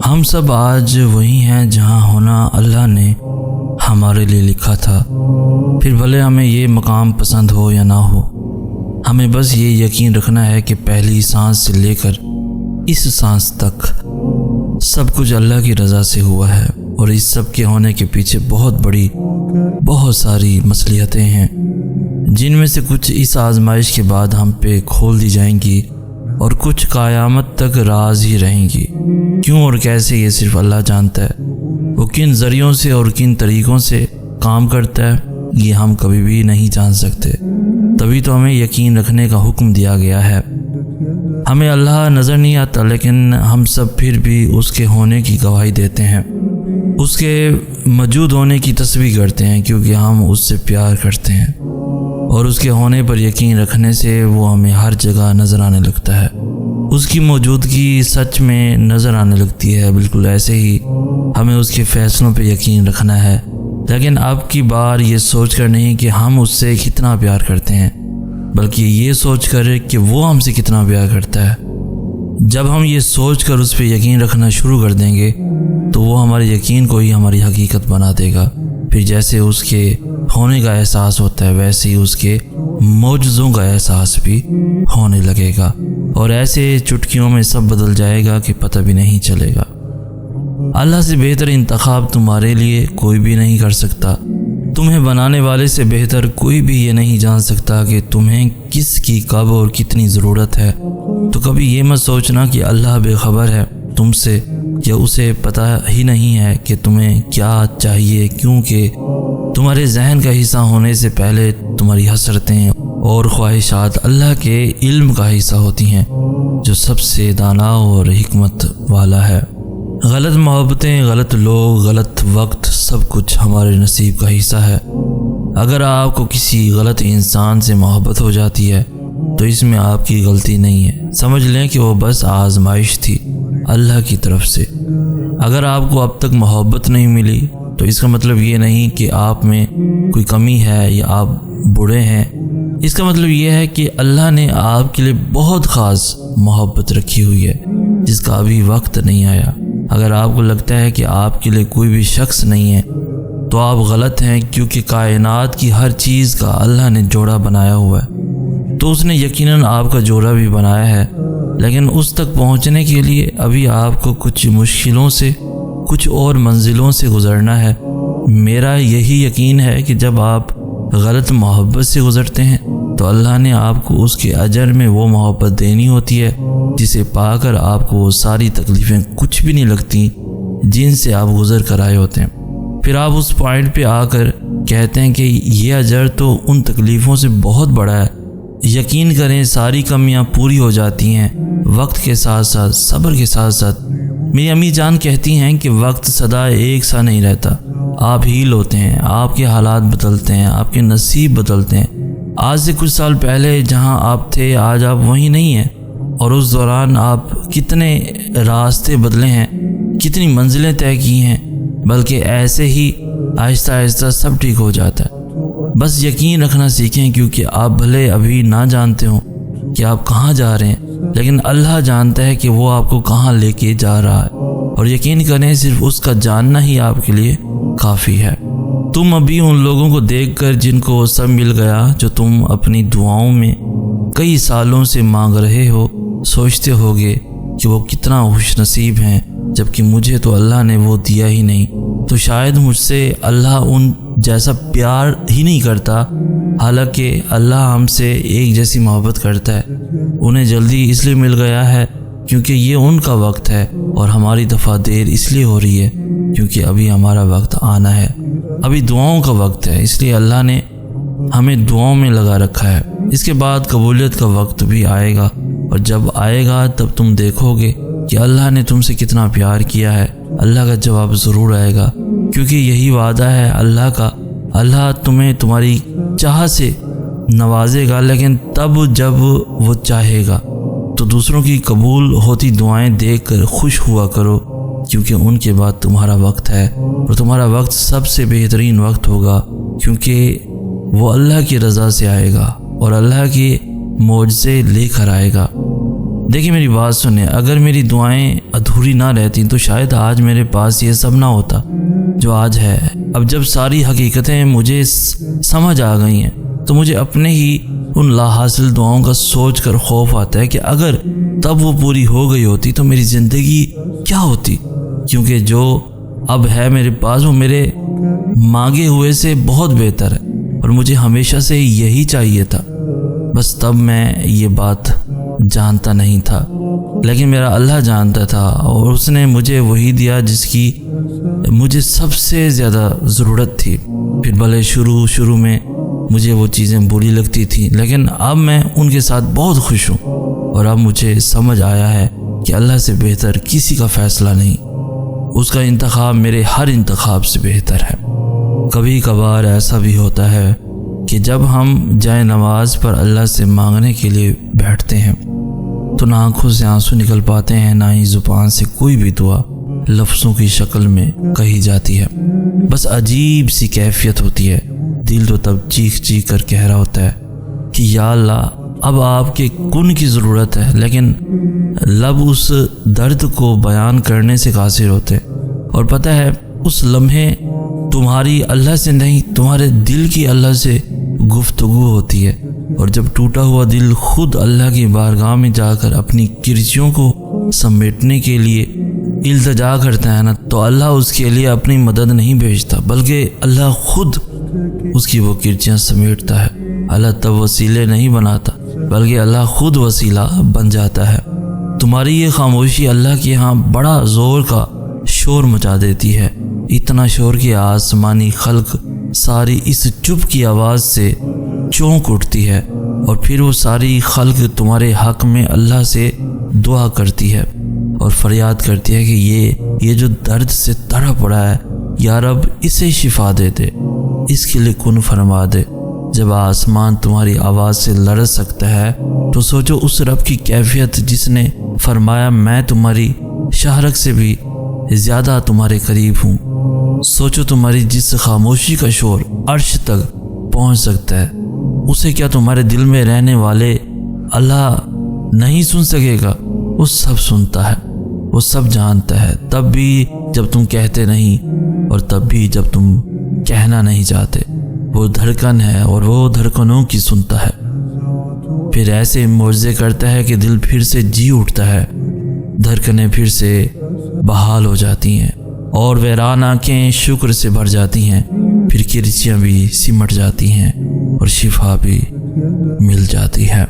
ہم سب آج وہی ہیں جہاں ہونا اللہ نے ہمارے لیے لکھا تھا، پھر بھلے ہمیں یہ مقام پسند ہو یا نہ ہو۔ ہمیں بس یہ یقین رکھنا ہے کہ پہلی سانس سے لے کر اس سانس تک سب کچھ اللہ کی رضا سے ہوا ہے، اور اس سب کے ہونے کے پیچھے بہت ساری مصلحتیں ہیں، جن میں سے کچھ اس آزمائش کے بعد ہم پہ کھول دی جائیں گی اور کچھ قیامت تک راز ہی رہیں گی۔ کیوں اور کیسے یہ صرف اللہ جانتا ہے۔ وہ کن ذریعوں سے اور کن طریقوں سے کام کرتا ہے یہ ہم کبھی بھی نہیں جان سکتے، تبھی تو ہمیں یقین رکھنے کا حکم دیا گیا ہے۔ ہمیں اللہ نظر نہیں آتا، لیکن ہم سب پھر بھی اس کے ہونے کی گواہی دیتے ہیں، اس کے موجود ہونے کی تسبیح کرتے ہیں، کیونکہ ہم اس سے پیار کرتے ہیں، اور اس کے ہونے پر یقین رکھنے سے وہ ہمیں ہر جگہ نظر آنے لگتا ہے۔ اس کی موجودگی سچ میں نظر آنے لگتی ہے، بالکل ایسے ہی ہمیں اس کے فیصلوں پہ یقین رکھنا ہے، لیکن اب کی بار یہ سوچ کر نہیں کہ ہم اس سے کتنا پیار کرتے ہیں، بلکہ یہ سوچ کر کہ وہ ہم سے کتنا پیار کرتا ہے۔ جب ہم یہ سوچ کر اس پہ یقین رکھنا شروع کر دیں گے تو وہ ہمارے یقین کو ہی ہماری حقیقت بنا دے گا۔ پھر جیسے اس کے ہونے کا احساس ہوتا ہے، ویسے ہی اس کے معجزوں کا احساس بھی ہونے لگے گا، اور ایسے چٹکیوں میں سب بدل جائے گا کہ پتہ بھی نہیں چلے گا۔ اللہ سے بہتر انتخاب تمہارے لیے کوئی بھی نہیں کر سکتا۔ تمہیں بنانے والے سے بہتر کوئی بھی یہ نہیں جان سکتا کہ تمہیں کس کی کب اور کتنی ضرورت ہے۔ تو کبھی یہ مت سوچنا کہ اللہ بے خبر ہے تم سے، یا اسے پتہ ہی نہیں ہے کہ تمہیں کیا چاہیے، کیونکہ تمہارے ذہن کا حصہ ہونے سے پہلے تمہاری حسرتیں اور خواہشات اللہ کے علم کا حصہ ہوتی ہیں، جو سب سے دانا اور حکمت والا ہے۔ غلط محبتیں، غلط لوگ، غلط وقت، سب کچھ ہمارے نصیب کا حصہ ہے۔ اگر آپ کو کسی غلط انسان سے محبت ہو جاتی ہے تو اس میں آپ کی غلطی نہیں ہے، سمجھ لیں کہ وہ بس آزمائش تھی اللہ کی طرف سے۔ اگر آپ کو اب تک محبت نہیں ملی تو اس کا مطلب یہ نہیں کہ آپ میں کوئی کمی ہے یا آپ برے ہیں، اس کا مطلب یہ ہے کہ اللہ نے آپ کے لیے بہت خاص محبت رکھی ہوئی ہے جس کا ابھی وقت نہیں آیا۔ اگر آپ کو لگتا ہے کہ آپ کے لیے کوئی بھی شخص نہیں ہے تو آپ غلط ہیں، کیونکہ کائنات کی ہر چیز کا اللہ نے جوڑا بنایا ہوا ہے، تو اس نے یقیناً آپ کا جوڑا بھی بنایا ہے، لیکن اس تک پہنچنے کے لیے ابھی آپ کو کچھ مشکلوں سے، کچھ اور منزلوں سے گزرنا ہے۔ میرا یہی یقین ہے کہ جب آپ غلط محبت سے گزرتے ہیں تو اللہ نے آپ کو اس کے اجر میں وہ محبت دینی ہوتی ہے جسے پا کر آپ کو وہ ساری تکلیفیں کچھ بھی نہیں لگتی جن سے آپ گزر کر آئے ہوتے ہیں۔ پھر آپ اس پوائنٹ پہ آ کر کہتے ہیں کہ یہ اجر تو ان تکلیفوں سے بہت بڑا ہے۔ یقین کریں ساری کمیاں پوری ہو جاتی ہیں وقت کے ساتھ ساتھ، صبر کے ساتھ ساتھ۔ میری امی جان کہتی ہیں کہ وقت سدا ایک سا نہیں رہتا، آپ ہیل ہوتے ہیں، آپ کے حالات بدلتے ہیں، آپ کے نصیب بدلتے ہیں۔ آج سے کچھ سال پہلے جہاں آپ تھے آج آپ وہیں نہیں ہیں، اور اس دوران آپ کتنے راستے بدلے ہیں، کتنی منزلیں طے کی ہیں، بلکہ ایسے ہی آہستہ آہستہ سب ٹھیک ہو جاتا ہے۔ بس یقین رکھنا سیکھیں، کیونکہ آپ بھلے ابھی نہ جانتے ہوں کہ آپ کہاں جا رہے ہیں، لیکن اللہ جانتا ہے کہ وہ آپ کو کہاں لے کے جا رہا ہے، اور یقین کریں صرف اس کا جاننا ہی آپ کے لیے کافی ہے۔ تم ابھی ان لوگوں کو دیکھ کر جن کو سب مل گیا جو تم اپنی دعاؤں میں کئی سالوں سے مانگ رہے ہو، سوچتے ہوگے کہ وہ کتنا خوش نصیب ہیں، جبکہ مجھے تو اللہ نے وہ دیا ہی نہیں، تو شاید مجھ سے اللہ ان جیسا پیار ہی نہیں کرتا، حالانکہ اللہ ہم سے ایک جیسی محبت کرتا ہے۔ انہیں جلدی اس لیے مل گیا ہے کیونکہ یہ ان کا وقت ہے، اور ہماری دفعہ دیر اس لیے ہو رہی ہے کیونکہ ابھی ہمارا وقت آنا ہے، ابھی دعاؤں کا وقت ہے، اس لیے اللہ نے ہمیں دعاؤں میں لگا رکھا ہے۔ اس کے بعد قبولیت کا وقت بھی آئے گا، اور جب آئے گا تب تم دیکھو گے کہ اللہ نے تم سے کتنا پیار کیا ہے۔ اللہ کا جواب ضرور آئے گا، کیونکہ یہی وعدہ ہے اللہ کا۔ اللہ تمہیں تمہاری چاہ سے نوازے گا، لیکن تب جب وہ چاہے گا۔ تو دوسروں کی قبول ہوتی دعائیں دیکھ کر خوش ہوا کرو، کیونکہ ان کے بعد تمہارا وقت ہے، اور تمہارا وقت سب سے بہترین وقت ہوگا، کیونکہ وہ اللہ کی رضا سے آئے گا اور اللہ کے معجزے لے کر آئے گا۔ دیکھیں میری بات سنیں، اگر میری دعائیں ادھوری نہ رہتی تو شاید آج میرے پاس یہ سب نہ ہوتا جو آج ہے۔ اب جب ساری حقیقتیں مجھے سمجھ آ گئی ہیں تو مجھے اپنے ہی ان لا حاصل دعاؤں کا سوچ کر خوف آتا ہے کہ اگر تب وہ پوری ہو گئی ہوتی تو میری زندگی کیا ہوتی، کیونکہ جو اب ہے میرے پاس وہ میرے مانگے ہوئے سے بہت بہتر ہے، اور مجھے ہمیشہ سے یہی چاہیے تھا۔ بس تب میں یہ بات جانتا نہیں تھا، لیکن میرا اللہ جانتا تھا، اور اس نے مجھے وہی دیا جس کی مجھے سب سے زیادہ ضرورت تھی۔ پھر بھلے شروع میں مجھے وہ چیزیں بری لگتی تھیں، لیکن اب میں ان کے ساتھ بہت خوش ہوں، اور اب مجھے سمجھ آیا ہے کہ اللہ سے بہتر کسی کا فیصلہ نہیں، اس کا انتخاب میرے ہر انتخاب سے بہتر ہے۔ کبھی کبھار ایسا بھی ہوتا ہے کہ جب ہم جائے نماز پر اللہ سے مانگنے کے لیے بیٹھتے ہیں تو نہ آنکھوں سے آنسو نکل پاتے ہیں، نہ ہی زبان سے کوئی بھی دعا لفظوں کی شکل میں کہی جاتی ہے۔ بس عجیب سی کیفیت ہوتی ہے، دل تو تب چیخ کر کہہ رہا ہوتا ہے کہ یا اللہ اب آپ کے کن کی ضرورت ہے، لیکن لب اس درد کو بیان کرنے سے قاصر ہوتے، اور پتہ ہے اس لمحے تمہاری اللہ سے نہیں، تمہارے دل کی اللہ سے گفتگو ہوتی ہے، اور جب ٹوٹا ہوا دل خود اللہ کی بارگاہ میں جا کر اپنی کرچیوں کو سمیٹنے کے لیے التجا کرتا ہے نا، تو اللہ اس کے لیے اپنی مدد نہیں بھیجتا، بلکہ اللہ خود اس کی وہ کرچیاں سمیٹتا ہے۔ اللہ تب وسیلے نہیں بناتا، بلکہ اللہ خود وسیلہ بن جاتا ہے۔ تمہاری یہ خاموشی اللہ کے ہاں بڑا زور کا شور مچا دیتی ہے، اتنا شور کہ آسمانی خلق ساری اس چپ کی آواز سے چونک اٹھتی ہے، اور پھر وہ ساری خلق تمہارے حق میں اللہ سے دعا کرتی ہے اور فریاد کرتی ہے کہ یہ جو درد سے تڑپ پڑا ہے، یا رب اسے شفا دے دے، اس کے لیے کن فرما دے۔ جب آسمان تمہاری آواز سے لرز سکتا ہے تو سوچو اس رب کی کیفیت جس نے فرمایا میں تمہاری شہرک سے بھی زیادہ تمہارے قریب ہوں۔ سوچو تمہاری جس خاموشی کا شور عرش تک پہنچ سکتا ہے، اسے کیا تمہارے دل میں رہنے والے اللہ نہیں سن سکے گا؟ وہ سب سنتا ہے، وہ سب جانتا ہے، تب بھی جب تم کہتے نہیں، اور تب بھی جب تم کہنا نہیں چاہتے۔ وہ دھڑکن ہے اور وہ دھڑکنوں کی سنتا ہے، پھر ایسے معجزے کرتا ہے کہ دل پھر سے جی اٹھتا ہے، دھڑکنیں پھر سے بحال ہو جاتی ہیں، اور ویران آنکھیں شکر سے بھر جاتی ہیں، پھر کرچیاں بھی سمٹ جاتی ہیں اور شفا بھی مل جاتی ہے۔